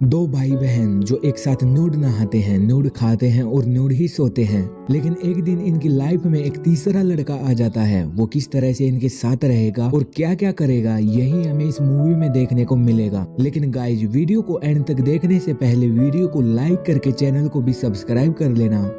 दो भाई बहन जो एक साथ नूड नहाते हैं, नूड खाते हैं और नूड ही सोते हैं। लेकिन एक दिन इनकी लाइफ में एक तीसरा लड़का आ जाता है। वो किस तरह से इनके साथ रहेगा और क्या क्या करेगा, यही हमें इस मूवी में देखने को मिलेगा। लेकिन गाइज, वीडियो को एंड तक देखने से पहले वीडियो को लाइक करके चैनल को भी सब्सक्राइब कर लेना।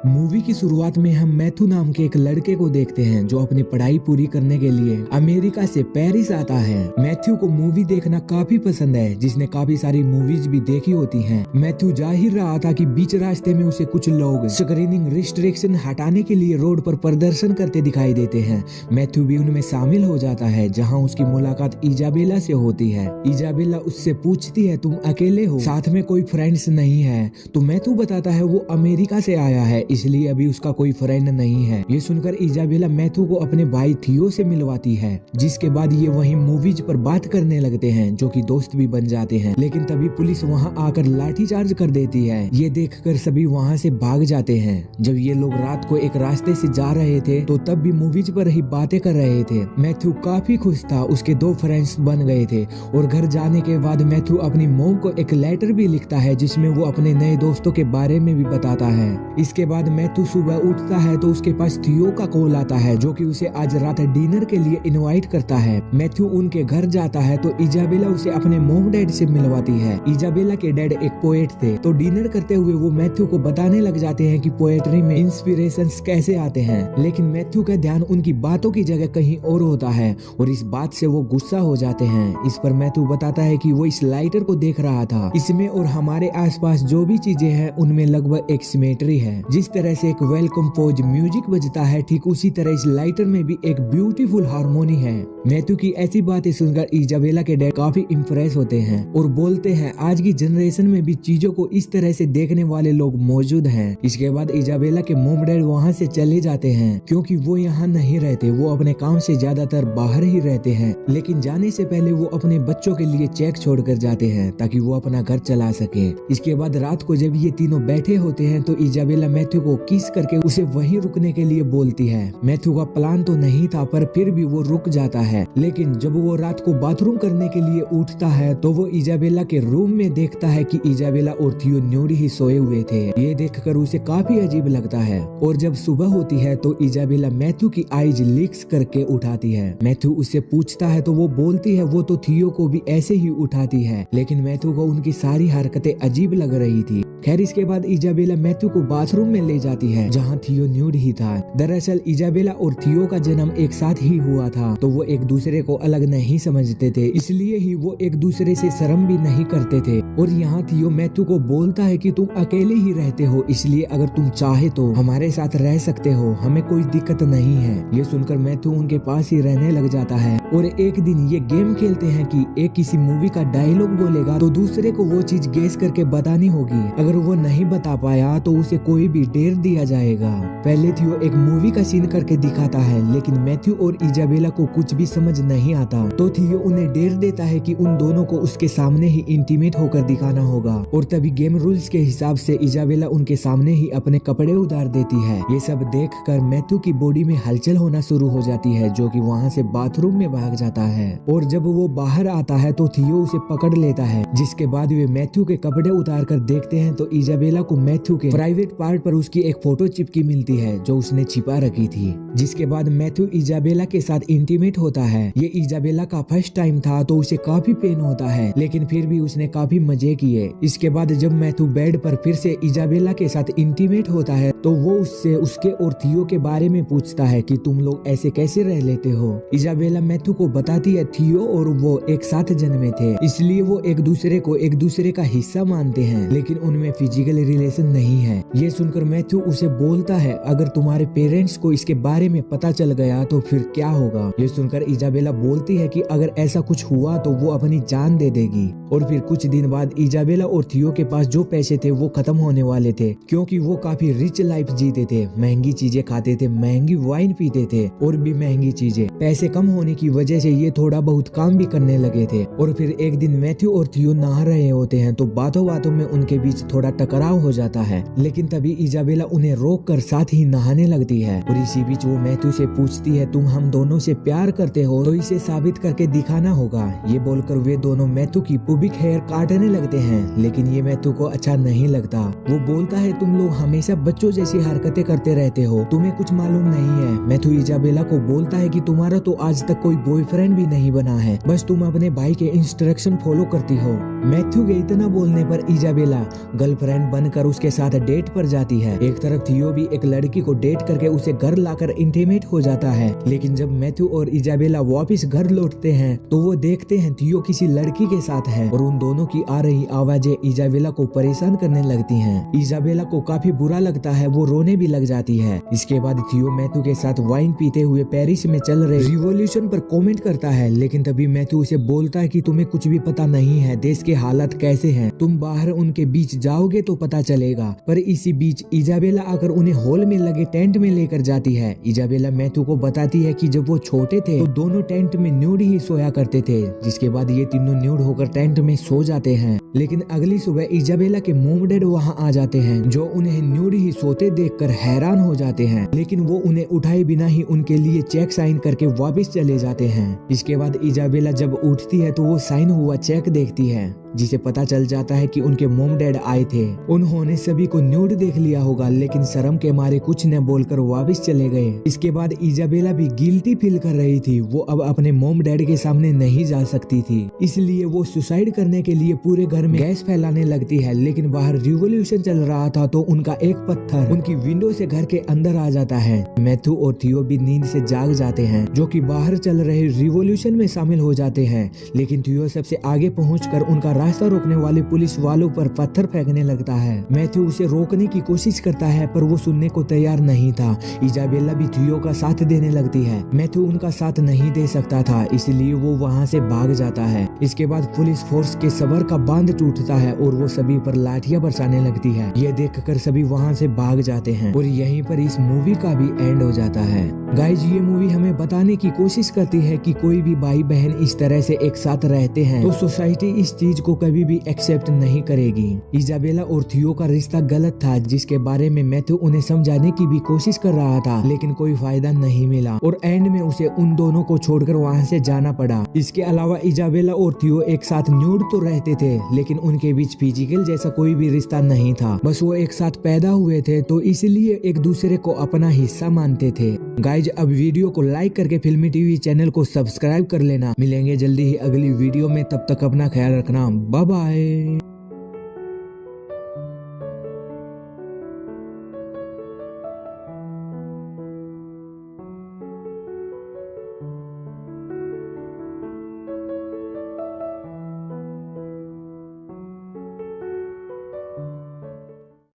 मूवी की शुरुआत में हम मैथ्यू नाम के एक लड़के को देखते हैं जो अपनी पढ़ाई पूरी करने के लिए अमेरिका से पेरिस आता है। मैथ्यू को मूवी देखना काफी पसंद है, जिसने काफी सारी मूवीज भी देखी होती हैं। मैथ्यू जा ही रहा था कि बीच रास्ते में उसे कुछ लोग स्क्रीनिंग रिस्ट्रिक्शन हटाने के लिए रोड पर प्रदर्शन करते दिखाई देते हैं। मैथ्यू भी उनमें शामिल हो जाता है, जहाँ उसकी मुलाकात इजाबेला से होती है। इजाबेला उससे पूछती है, तुम अकेले हो, साथ में कोई फ्रेंड्स नहीं है? तो मैथ्यू बताता है वो अमेरिका से आया है, इसलिए अभी उसका कोई फ्रेंड नहीं है। ये सुनकर इजाबेला मैथ्यू को अपने भाई थियो से मिलवाती है, जिसके बाद ये वहीं मूवीज पर बात करने लगते हैं, जो कि दोस्त भी बन जाते हैं। लेकिन तभी पुलिस वहां आकर लाठीचार्ज कर देती है। ये देखकर सभी वहां से भाग जाते हैं। जब ये लोग रात को एक रास्ते से जा रहे थे तो तब भी मूवीज पर ही बातें कर रहे थे। मैथ्यू काफी खुश था, उसके दो फ्रेंड्स बन गए थे। और घर जाने के बाद मैथ्यू अपनी मॉम को एक लेटर भी लिखता है, जिसमें वो अपने नए दोस्तों के बारे में भी बताता है। इसके बाद मैथ्यू सुबह उठता है तो उसके पास थियो का कॉल आता है, जो कि उसे आज रात डिनर के लिए इनवाइट करता है। मैथ्यू उनके घर जाता है तो इजाबेला उसे अपने मॉम डैड से मिलवाती है। इजाबेला के डैड एक पोएट थे, तो डिनर करते हुए वो मैथ्यू को बताने लग जाते हैं कि पोएट्री में इंस्पिरेशंस कैसे आते हैं। लेकिन मैथ्यू का ध्यान उनकी बातों की जगह कहीं और होता है और इस बात से वो गुस्सा हो जाते हैं। इस पर मैथ्यू बताता है कि वो इस लाइटर को देख रहा था, इसमें और हमारे आसपास जो भी चीजें हैं उनमें लगभग एक सिमेट्री है। जिस तरह से एक वेल कंपोज म्यूजिक बजता है, ठीक उसी तरह इस लाइटर में भी एक ब्यूटीफुल हार्मोनी है। मैथ्यू की ऐसी बातें सुनकर इजाबेला के डैड काफी इंप्रेस होते हैं और बोलते हैं आज की जनरेशन में भी चीजों को इस तरह से देखने वाले लोग मौजूद हैं। इसके बाद इजाबेला के मॉम डैड वहाँ से चले जाते हैं, क्योंकि वो यहाँ नहीं रहते, वो अपने काम से ज्यादातर बाहर ही रहते हैं। लेकिन जाने से पहले वो अपने बच्चों के लिए चेक छोड़ कर जाते हैं, ताकि वो अपना घर चला सके। इसके बाद रात को जब ये तीनों बैठे होते हैं तो इजाबेला मैथ्यू को किस करके उसे वहीं रुकने के लिए बोलती है। मैथ्यू का प्लान तो नहीं था, पर फिर भी वो रुक जाता है। लेकिन जब वो रात को बाथरूम करने के लिए उठता है तो वो इजाबेला के रूम में देखता है कि इजाबेला और थियो न्यूड ही सोए हुए थे। ये देखकर उसे काफी अजीब लगता है। और जब सुबह होती है तो इजाबेला मैथ्यू की आईज लिक्स करके उठाती है। मैथ्यू उससे पूछता है तो वो बोलती है वो तो थियो को भी ऐसे ही उठाती है। लेकिन मैथ्यू को उनकी सारी हरकतें अजीब लग रही थी। खैर, इसके बाद इजाबेला मैथ्यू को बाथरूम में ले जाती है, जहाँ थियो न्यूड ही था। दरअसल इजाबेला और थियो का जन्म एक साथ ही हुआ था, तो वो एक दूसरे को अलग नहीं समझते थे, इसलिए ही वो एक दूसरे से शर्म भी नहीं करते थे। और यहाँ थियो मैथ्यू को बोलता है कि तुम अकेले ही रहते हो, इसलिए अगर तुम चाहे तो हमारे साथ रह सकते हो, हमें कोई दिक्कत नहीं है। ये सुनकर मैथ्यू उनके पास ही रहने लग जाता है। और एक दिन ये गेम खेलते हैं कि एक किसी मूवी का डायलॉग बोलेगा तो दूसरे को वो चीज गेस करके बतानी होगी। अगर वो नहीं बता पाया तो उसे कोई भी डेर दिया जाएगा। पहले थियो एक मूवी का सीन करके दिखाता है, लेकिन मैथ्यू और इजाबेला को कुछ भी समझ नहीं आता, तो थियो उन्हें डेर देता है कि उन दोनों को उसके सामने ही इंटीमेट होकर दिखाना होगा। और तभी गेम रूल्स के हिसाब से इजाबेला उनके सामने ही अपने कपड़े उतार देती है। ये सब देखकर मैथ्यू की बॉडी में हलचल होना शुरू हो जाती है, जो कि वहाँ से बाथरूम में भाग जाता है। और जब वो बाहर आता है तो थियो उसे पकड़ लेता है, जिसके बाद वे मैथ्यू के कपड़े उतार कर देखते हैं तो इजाबेला को मैथ्यू के प्राइवेट पार्ट पर उसकी एक फोटो चिपकी मिलती है, जो उसने छिपा रखी थी। जिसके बाद मैथ्यू इजाबेला के साथ इंटीमेट होता है। ये इजाबेला का फर्स्ट टाइम था, तो उसे काफी पेन होता है, लेकिन फिर भी उसने काफी मजे किए। इसके बाद जब मैथ्यू बेड पर फिर से इजाबेला के साथ इंटीमेट होता है तो वो उससे उसके और थियो के बारे में पूछता है कि तुम लोग ऐसे कैसे रह लेते हो। इजाबेला मैथ्यू को बताती है थियो और वो एक साथ जन्मे थे, इसलिए वो एक दूसरे को एक दूसरे का हिस्सा मानते हैं, लेकिन उनमें फिजिकल रिलेशन नहीं है। ये सुनकर मैथ्यू उसे बोलता है अगर तुम्हारे पेरेंट्स को इसके बारे में पता चल गया तो फिर क्या होगा। ये सुनकर इजाबेला बोलती है कि अगर ऐसा कुछ हुआ तो वो अपनी जान दे देगी। और फिर कुछ दिन बाद इजाबेला और थियो के पास जो पैसे थे वो खत्म होने वाले थे, क्योंकि वो काफी रिच लाइफ जीते थे, महंगी चीजें खाते थे, महंगी वाइन पीते थे और भी महंगी चीजें। पैसे कम होने की वजह से ये थोड़ा बहुत काम भी करने लगे थे। और फिर एक दिन मैथ्यू और थियो नहा रहे होते हैं तो बातों बातों में उनके बीच थोड़ा टकराव हो जाता है, लेकिन तभी इजाबेला उन्हें रोक कर साथ ही नहाने लगती है। और इसी बीच वो मैथ्यू से पूछती है, तुम हम दोनों से प्यार करते हो तो इसे साबित करके दिखाना होगा। ये बोलकर वे दोनों मैथ्यू की पुबिक हेयर काटने लगते हैं, लेकिन ये मैथ्यू को अच्छा नहीं लगता। वो बोलता है, तुम लोग हमेशा बच्चों जैसी हरकतें करते रहते हो, तुम्हें कुछ मालूम नहीं है। मैथ्यू इजाबेला को बोलता है कि तुम्हारा तो आज तक कोई बॉयफ्रेंड भी नहीं बना है, बस तुम अपने भाई के इंस्ट्रक्शन फॉलो करती हो। मैथ्यू के इतना बोलने पर इजाबेला गर्लफ्रेंड बनकर उसके साथ डेट पर जाती है। एक तरफ थियो भी एक लड़की को डेट करके उसे घर लाकर इंटीमेट हो जाता है, लेकिन जब मैथ्यू और इजाबेला वापस घर लौटते हैं तो वो देखते हैं थियो किसी लड़की के साथ है और उन दोनों की आ रही आवाजें इजाबेला को परेशान करने लगती हैं। इजाबेला को काफी बुरा लगता है, वो रोने भी लग जाती है। इसके बाद थियो मैथ्यू के साथ वाइन पीते हुए पेरिस में चल रहे रिवॉल्यूशन पर कमेंट करता है, लेकिन तभी मैथ्यू उसे बोलता है कि तुम्हें कुछ भी पता नहीं है, देश के हालात कैसे हैं, तुम बाहर उनके बीच जाओगे तो पता चलेगा। पर इसी बीच इजाबेला आकर उन्हें हॉल में लगे टेंट में लेकर जाती है। इजाबेला मैथ्यू को बताती है कि जब वो छोटे थे तो दोनों टेंट में न्यूड ही सोया करते थे, जिसके बाद ये तीनों न्यूड होकर टेंट में सो जाते हैं। लेकिन अगली सुबह इजाबेला के मॉम डैड वहाँ आ जाते हैं, जो उन्हें न्यूड ही सोते देखकर हैरान हो जाते हैं, लेकिन वो उन्हें उठाए बिना ही उनके लिए चेक साइन करके वापस चले जाते हैं। इसके बाद इजाबेला जब उठती है तो वो साइन हुआ चेक देखती है, जिसे पता चल जाता है कि उनके मॉम डैड आए थे। उन्होंने सभी को न्यूड देख लिया होगा, लेकिन शर्म के मारे कुछ न बोलकर वापस चले गए। इसके बाद इजाबेला भी गिल्टी फील कर रही थी, वो अब अपने मॉम डैड के सामने नहीं जा सकती थी, इसलिए वो सुसाइड करने के लिए पूरे घर में गैस फैलाने लगती है। लेकिन बाहर रिवॉल्यूशन चल रहा था तो उनका एक पत्थर उनकी विंडो से घर के अंदर आ जाता है। मैथ्यू और थियो भी नींद से जाग जाते हैं, जो कि बाहर चल रहे रिवॉल्यूशन में शामिल हो जाते हैं। लेकिन थियो सबसे आगे पहुंचकर उनका रास्ता रोकने वाले पुलिस वालों पर पत्थर फेंकने लगता है। मैथ्यू उसे रोकने की कोशिश करता है, पर वो सुनने को तैयार नहीं था। इजाबेला भी थियो का साथ देने लगती है। मैथ्यू उनका साथ नहीं दे सकता था, इसलिए वो वहाँ से भाग जाता है। इसके बाद पुलिस फोर्स के सबर का बांध टूटता है और वो सभी पर लाठियां बरसाने लगती है। ये देखकर सभी वहाँ से भाग जाते हैं और यहीं पर इस मूवी का भी एंड हो जाता है। गाइज, ये मूवी हमें बताने की कोशिश करती है कि कोई भी भाई बहन इस तरह से एक साथ रहते हैं तो सोसाइटी इस चीज को कभी भी एक्सेप्ट नहीं करेगी। इजाबेला और थियो का रिश्ता गलत था, जिसके बारे में मैथ्यू उन्हें समझाने की भी कोशिश कर रहा था, लेकिन कोई फायदा नहीं मिला और एंड में उसे उन दोनों को छोड़कर वहाँ से जाना पड़ा। इसके अलावा इजाबेला और थियो एक साथ न्यूड तो रहते थे, लेकिन उनके बीच फिजिकल जैसा कोई भी रिश्ता नहीं था, बस वो एक साथ पैदा हुए थे तो इसलिए एक दूसरे को अपना हिस्सा मानते थे। गाइज, अब वीडियो को लाइक करके फिल्मी टीवी चैनल को सब्सक्राइब कर लेना। मिलेंगे जल्दी ही अगली वीडियो में, तब तक अपना ख्याल रखना। Bye bye.